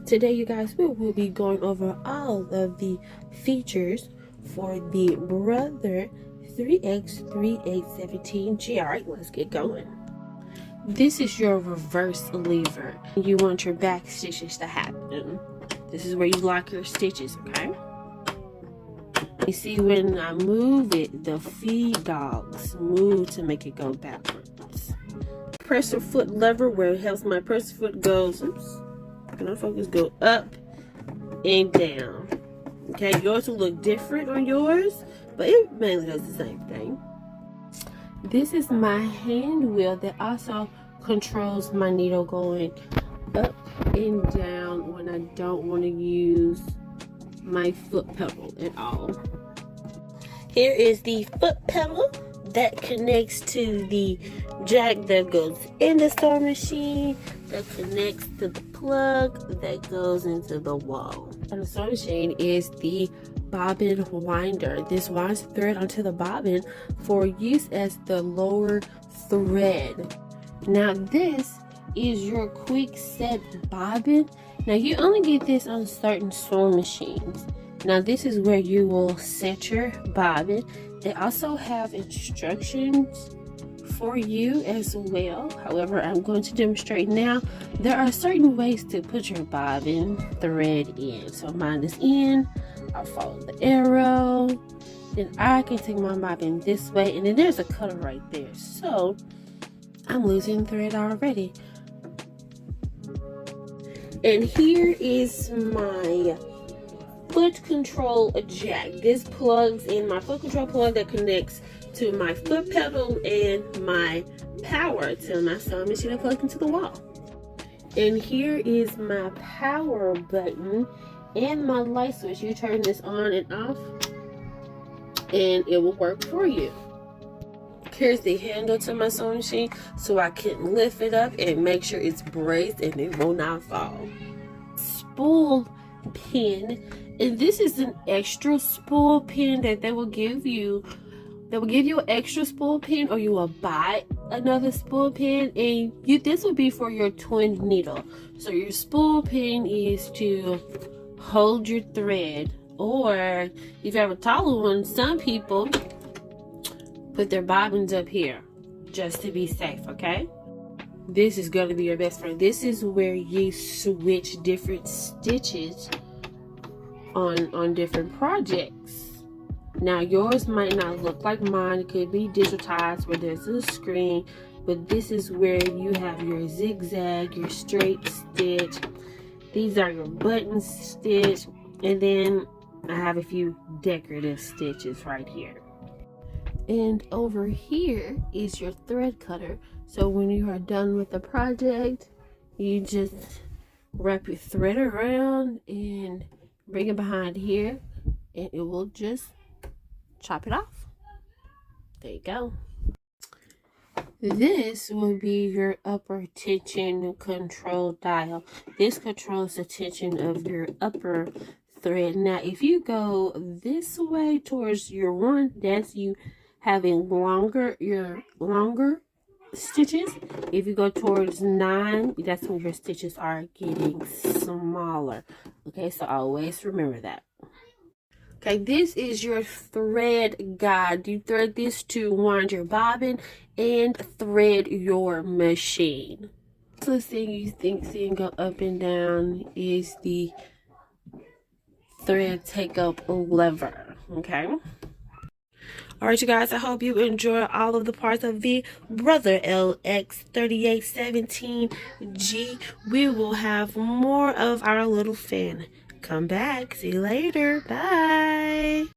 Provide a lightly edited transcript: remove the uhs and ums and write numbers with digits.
Today, you guys, we will be going over all of the features for the Brother 3X3817G. All right, let's get going. This is your reverse lever. You want your back stitches to happen. This is where you lock your stitches, okay? You see, when I move it, the feed dogs move to make it go backwards. Presser foot lever, where it helps my presser foot goes, go up and down. Okay, yours will look different on yours, but it mainly does the same thing. This is my hand wheel that also controls my needle going up and down when I don't want to use my foot pedal at all. Here is the foot pedal that connects to the jack that goes in the sewing machine, that connects to the plug that goes into the wall. And the sewing machine is the Bobbin Winder. This winds thread onto the bobbin for use as the lower thread. Now this is your quick set bobbin. Now you only get this on certain sewing machines. Now this is where you will set your bobbin. They also have instructions for you as well. However, I'm going to demonstrate now. There are certain ways to put your bobbin thread in. So mine is in. I'll follow the arrow. Then I can take my bobbin this way. And then there's a cutter right there. So I'm losing thread already. And here is my foot control jack. This plugs in my foot control plug that connects to my foot pedal and my power to my sewing machine that plugged into the wall. And here is my power button and my light switch. You turn this on and off and it will work for you. Here's the handle to my sewing machine so I can lift it up and make sure it's braced and it will not fall. Spool pin, and this is an extra spool pin that they will give you. They will give you an extra spool pin, or you will buy another spool pin, and this will be for your twin needle. So your spool pin is to hold your thread, or if you have a taller one, some people put their bobbins up here just to be safe, okay? This is going to be your best friend. This is where you switch different stitches on different projects. Now yours might not look like mine. It could be digitized where there's a screen, but this is where you have your zigzag, your straight stitch. These are your button stitch, and then I have a few decorative stitches right here. And over here is your thread cutter. So when you are done with the project, you just wrap your thread around and bring it behind here, and it will just chop it off. There you go. This will be your upper tension control dial. This controls the tension of your upper thread. Now if you go this way towards your 1, that's you having your longer stitches. If you go towards 9, that's when your stitches are getting smaller. Okay, so always remember that. Okay, this is your thread guide. You thread this to wind your bobbin and thread your machine. So the thing you seeing go up and down is the thread take up lever. Okay. Alright, you guys, I hope you enjoy all of the parts of the Brother LX3817G. We will have more of our little fan. Come back. See you later. Bye.